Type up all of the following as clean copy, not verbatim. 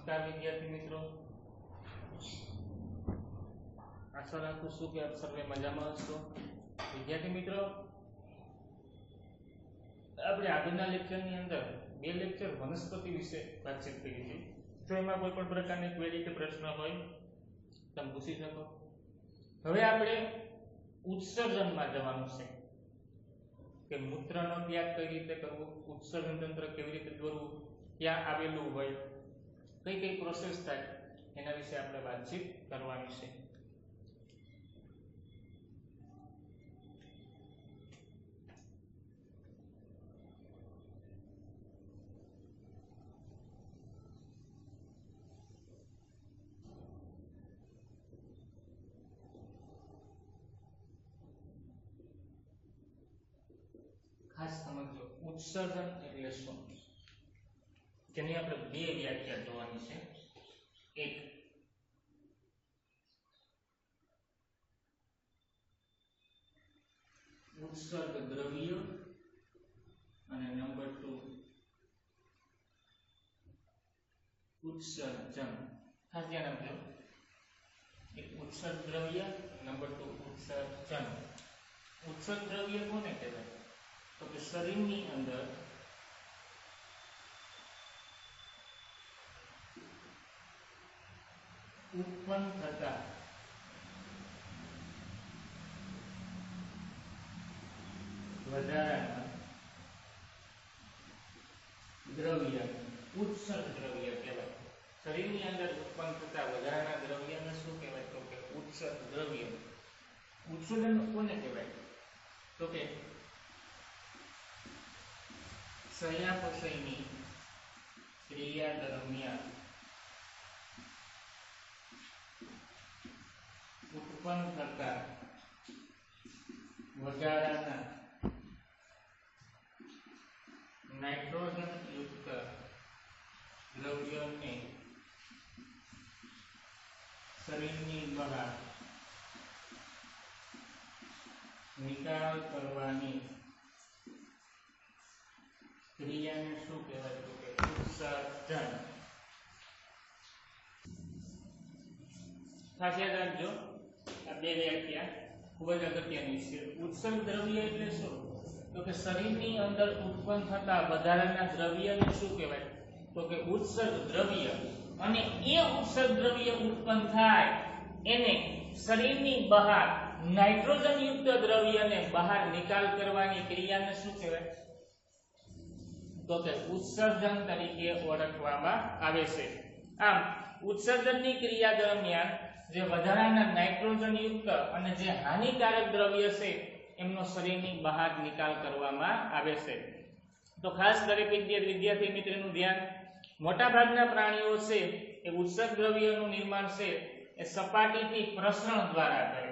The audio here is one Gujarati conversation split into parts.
નમસ્કાર વિદ્યાર્થી મિત્રો, આશા રાખું છું કે આપ સર્વે મજામાં હશો। વિદ્યાર્થી મિત્રો, આપણે આગળના લેક્ચરની અંદર બે લેક્ચર વનસ્પતિ વિશે વાતચીત કરી હતી। જો એમાં કોઈ પણ પ્રકારની ક્વેરી કે પ્રશ્ન હોય તમે પૂછી શકો। હવે આપણે ઉત્સર્જનમાં જવાનું છે કે મૂત્રનો ત્યાગ કઈ રીતે કરવો, ઉત્સર્જન તંત્ર કેવી રીતે દોરવું, ક્યાં આવેલું હોય, કઈ કઈ પ્રોસેસ થાય એના વિશે આપણે વાતચીત કરવાની છે। ખાસ સમજો ઉત્સર્જન એટલે શું, જેની આપણે બે વ્યાખ્યા જોવાની છે। એક ઉત્સર્ગ દ્રવ્ય અને નંબર 2 ઉત્સર્જન। ખાસ ધ્યાન આપજો, એક ઉત્સર્ગ દ્રવ્ય, નંબર 2 ઉત્સર્જન। ઉત્સર્ગ દ્રવ્ય કોને કહેવાય? તો કે શરીરની અંદર ઉત્પન્ન થતા વધારાના દ્રવ્ય ઉત્સર્ગ દ્રવ્ય કહેવાય। શરીરની અંદર ઉત્પન્ન થતા વધારાના દ્રવ્યને શું કહેવાય? તો કે ઉત્સર્ગ દ્રવ્ય। ઉત્સર્જન કોને કહેવાય? તો કે ચયાપચયની ક્રિયા દરમિયાન ઉત્પન્ન થતા વધારાના નાઇટ્રોજન યુક્ત દ્રવ્યોને શરીરની બહાર નિકાલ કરવાની ક્રિયાને શું કહેવાય? તો કે ઉત્સર્જન। ખાસ યાદ રાખજો, આ બે વ્યાખ્યા ખૂબ જ અગત્યની છે। ઉત્સર્ગ દ્રવ્ય એટલે શું? તો કે શરીરની અંદર ઉત્પન્ન થતા વધારાના દ્રવ્યને શું કહેવાય? તો કે ઉત્સર્ગ દ્રવ્ય। અને એ ઉત્સર્ગ દ્રવ્ય ઉત્પન્ન થાય એને શરીરની બહાર નાઇટ્રોજન યુક્ત દ્રવ્યને બહાર નિકાલ કરવાની ક્રિયાને શું કહેવાય? તો કે ઉત્સર્જન તરીકે ઓળખવામાં આવે છે। આમ ઉત્સર્જનની ક્રિયા દરમિયાન જે વધારાના નાઇટ્રોજન યુક્ત અને જે હાનિકારક દ્રવ્ય છે એમનો શરીરની બહાર નિકાલ કરવામાં આવે છે। તો ખાસ દરેક વિદ્યાર્થી મિત્રનું ધ્યાન, મોટા ભાગના પ્રાણીઓ છે એ ઉત્સર્ગ દ્રવ્યનું નિર્માણ છે એ સપાટીથી પ્રસરણ દ્વારા કરે।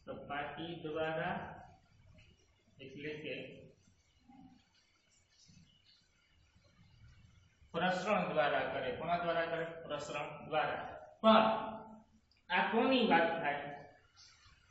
સપાટી દ્વારા એટલે કે પ્રસરણ દ્વારા કરે। કોના દ્વારા કરે? પ્રસરણ દ્વારા। પણ આ કોની વાત થાય?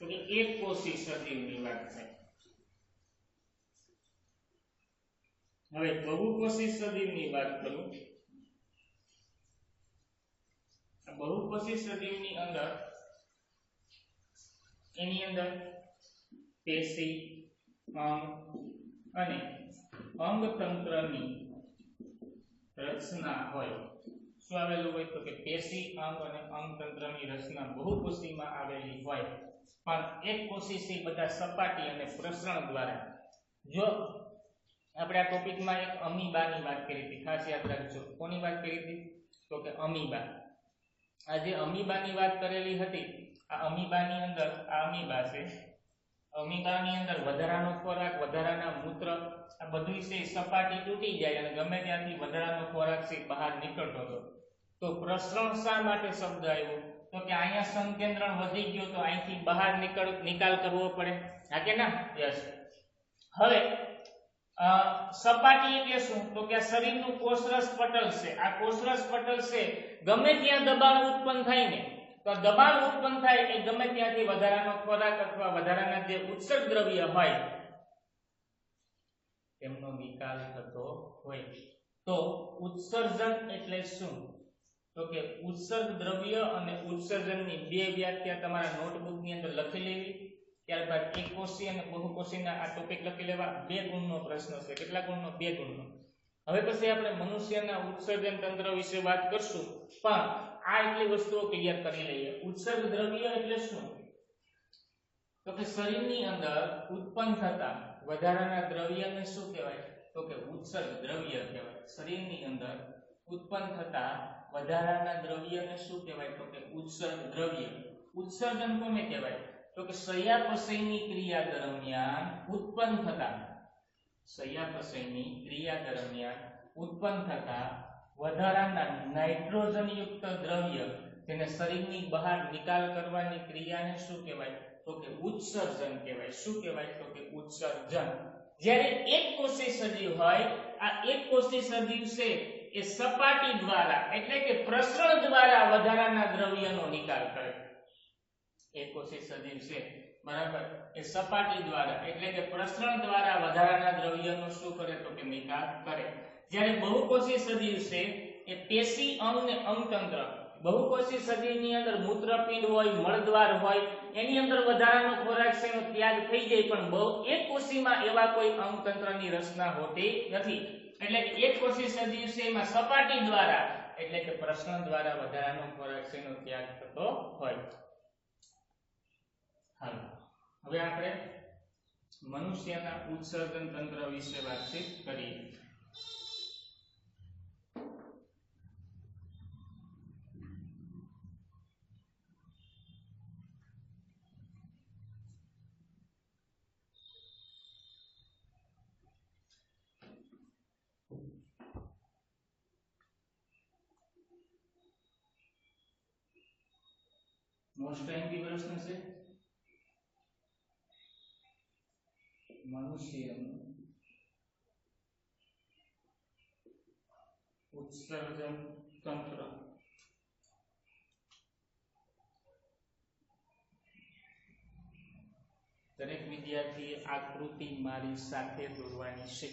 તો કે એક કોષી સજીવની વાત થાય। હવે બહુકોષી સજીવની વાત કરું। આ બહુકોષી સજીવની અંદર એની અંદર પેશી, અંગ અને અંગતંત્રની રચના હોય। શું આવેલું હોય? તો કે પેશી, અંગ અને અંગતંત્રની રચના બહુકોષીમાં આવેલી હોય। પણ એક કોષી છે બધા સપાટી અને પ્રસરણ દ્વારા। જો આપણે આ ટોપિકમાં એક અમીબાની વાત કરી હતી, ખાસ યાદ રાખજો। કોની વાત કરી હતી? તો કે અમીબા। આ જે અમીબાની વાત કરેલી હતી, આ અમીબાની અંદર આ અમીબા છે, અમીબાની અંદર વધારાનો ખોરાક, વધારાના મૂત્ર આ બધું છે સપાટી તૂટી જાય અને ગમે ત્યાંથી વધારાનો ખોરાક છે બહાર નીકળતો હતો। તો પ્રસરણ શા માટે શબ્દ આવ્યો? તો કે અહીંયા સંકેન્દ્રણ વધી ગયો તો અહીંથી બહાર નિકાલ કરવો પડે, હા કે ના? યસ। હવે સપાટી એટલે શું? તો કે આ શરીરનું કોષરસ પટલ છે। આ કોષરસ પટલ છે ગમે ત્યાં દબાણ ઉત્પન્ન થાય ને, તો દબાણ ઉત્પન્ન થાય એ ગમે ત્યાંથી વધારાનો ખોરાક અથવા વધારાના જે ઉત્સર્ગ દ્રવ્ય હોય એમનો નિકાલ થતો હોય। તો ઉત્સર્જન એટલે શું? તો કે ઉત્સર્ગ દ્રવ્ય અને ઉત્સર્જનની બે વ્યાખ્યા તમારા નોટબુક ની અંદર લખી લેવી. ત્યારબાદ એકકોષી અને બહુકોષીના આ ટોપિક લખી લેવા. 2 ગુણનો પ્રશ્ન છે. કેટલા ગુણનો? 2 ગુણનો. હવે પછી આપણે મનુષ્યના ઉત્સર્જન તંત્ર વિશે વાત કરશું, પણ આ એટલી વસ્તુઓ ક્લિયર કરી લઈએ. ઉત્સર્ગ દ્રવ્ય એટલે શું? તો કે શરીરની અંદર ઉત્પન્ન થતા વધારાના દ્રવ્યને શું કહેવાય? તો કે ઉત્સર્ગ દ્રવ્ય કહેવાય. શરીરની અંદર ઉત્પન્ન થતા વધારાના દ્રવ્યને શું કહેવાય? તો કે ઉત્સર્ગ દ્રવ્ય. ઉત્સર્જન કોને કહેવાય? તો કે ચયાપચયની ક્રિયા દરમિયાન ઉત્પન્ન થતા વધારાના નાઇટ્રોજન યુક્ત દ્રવ્ય જેને શરીરની બહાર નિકાલ કરવાની ક્રિયાને શું કહેવાય? તો કે ઉત્સર્જન કહેવાય. શું કહેવાય? તો કે ઉત્સર્જન. જ્યારે એક કોષી સજીવ હોય, આ એક કોષી સજીવ છે એ સપાટી દ્વારા એટલે કે પ્રસરણ દ્વારા વધારાના દ્રવ્યનો નિકાલ કરે. એક કોષી સજીવ છે, બરાબર, એ સપાટી દ્વારા એટલે કે પ્રસરણ દ્વારા વધારાના દ્રવ્યનો શું કરે? તો કે નિકાલ કરે. જ્યારે બહુકોષી સજીવ છે એ પેશી અંગ ને અંગતંત્ર, બહુકોષી સજીવની અંદર મૂત્રપિંડ હોય, મળદ્વાર હોય, એની અંદર વધારાનો ખોરાક છે એનો ત્યાગ થઈ જાય, પણ એક કોષીમાં એવા કોઈ અંગતંત્રની રચના હોતી નથી. એટલે કે એક કોષી સજીવ છે એમાં સપાટી દ્વારા એટલે કે પ્રસરણ દ્વારા વધારાનો ખોરાક છે એનો ત્યાગ થતો હોય. હાલો, હવે આપણે મનુષ્યના ઉત્સર્જન તંત્ર વિશે વાતચીત કરીએ. મોસ્ટ ટાઈમથી પ્રશ્ન છે મનુષ્યનું ઉત્સર્જન તંત્ર. દરેક વિદ્યાર્થીએ આકૃતિ મારી સાથે દોરવાની છે.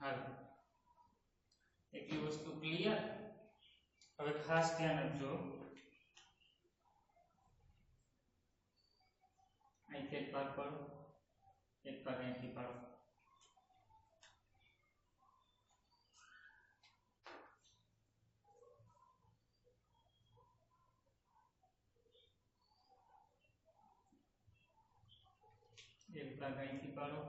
હાલ એટલી વસ્તુ ક્લિયર. હવે ખાસ ધ્યાન આપજો. અહીંથી એક ભાગ પાડો, એક ભાગ અહીંથી પાડો. એક ભાગ અહીંથી પાડો.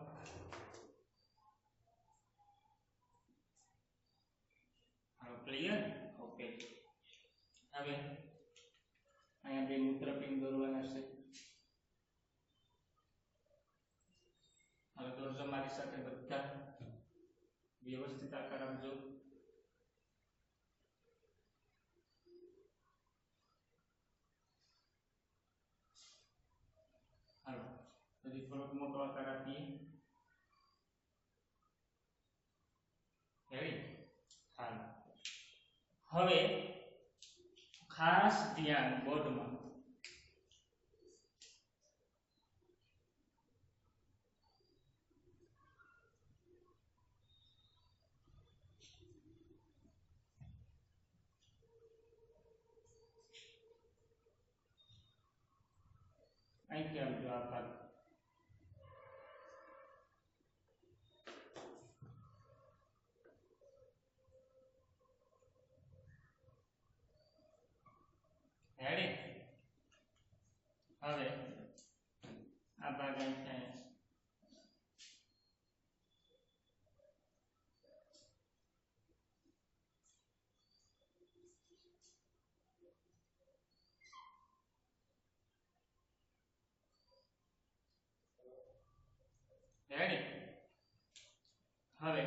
ક્લિયર? ઓકે. હવે અહીંયા બે મૂત્રપિંડ દોરવાના છે. હવે દોરજો મારી સાથે બધા. વ્યવસ્થિત આકાર આપજો. હાલો, હજી થોડોક મોટો આકાર આપીએ. રેડી? હાલો, હવે ખાસ ધ્યાન બોર્ડમાં. અહીંથી આવજો આ ભાગ. રેડી? હવે આ ભાગ અહીંથી રેડી? હવે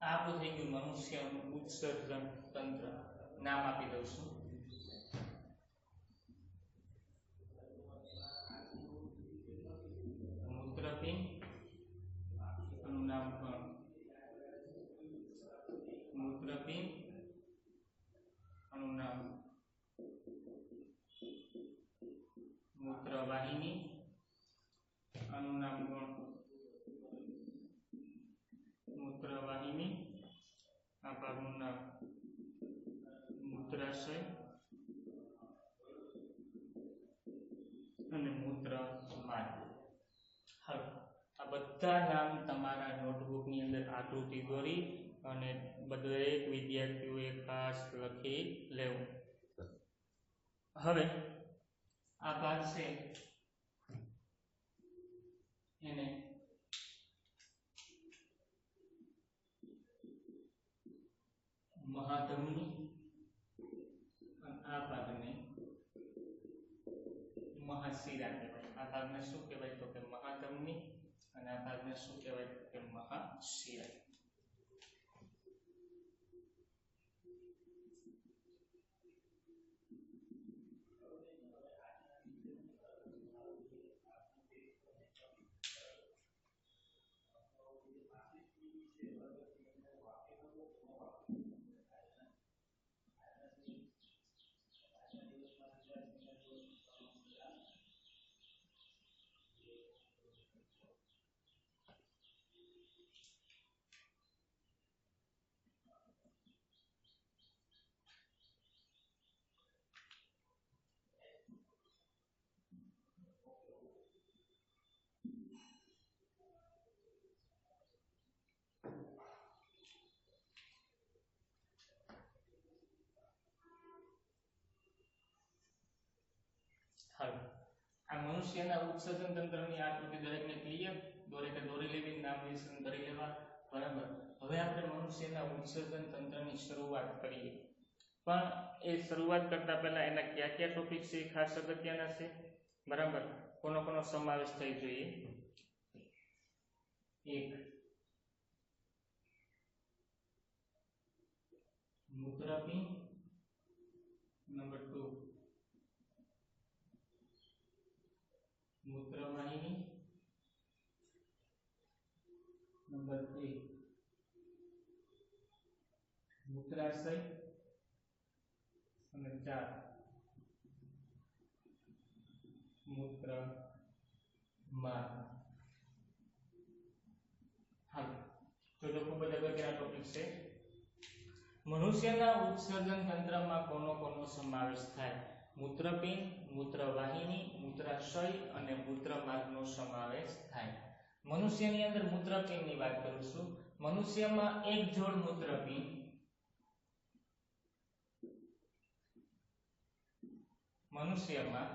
આપણું થઈ ગયું મનુષ્યનું ઉત્સર્જન તંત્ર. નામ આપી દઉં છું. મૂત્રપિંડ, નામ પણ મૂત્રપિંડ, નામ મૂત્રવાહિની, નામ પણ મૂત્રવાહિની, આ ભાગનું નામ મૂત્રાશય અને મૂત્રમાર્ગ. હવે આ બધા નામ તમારા નોટબુકની અંદર આકૃતિ દોરી અને દરેક વિદ્યાર્થીઓએ ખાસ લખી લેવું. હવે આ ભાગ છે એને મહાધમની અને આ ભાગને મહાશિરા કહેવાય. આ ભાગને શું કહેવાય તો કે મહાધમની અને આ ભાગને શું કહેવાય તો કે મહાશિરા. આ મનુષ્યના ઉત્સર્જન તંત્રની આકૃતિ દરેકને ક્લિયર? દરેકે દોરી લેવી, નામ નિશાન કરી લેવા. બરાબર. હવે આપણે મનુષ્યના ઉત્સર્જન તંત્રની શરૂઆત કરીએ. પણ એ શરૂઆત કરતા પહેલા એના કયા કયા ટોપિક છે એ ખાસ અગત્યના છે. બરાબર. કોનો કોનો સમાવેશ થઈ જોઈએ? 1 મૂત્રપિંડ, નંબર 2 મૂત્રવાહિની, નંબર 3 મૂત્રાશય અને 4 મૂત્રમાર્ગ. હાલો તો ખૂબ જ અગત્યના ટોપિક છે. મનુષ્યના ઉત્સર્જન તંત્રમાં કોનો કોનો સમાવેશ થાય? મૂત્રપિંડ, મૂત્રવાહિની, મૂત્રાશય અને મૂત્રમાર્ગનો સમાવેશ થાય. મનુષ્યની અંદર મૂત્રપિંડની વાત કરું છું. મનુષ્યમાં એક જોડ મૂત્રપિંડ, મનુષ્યમાં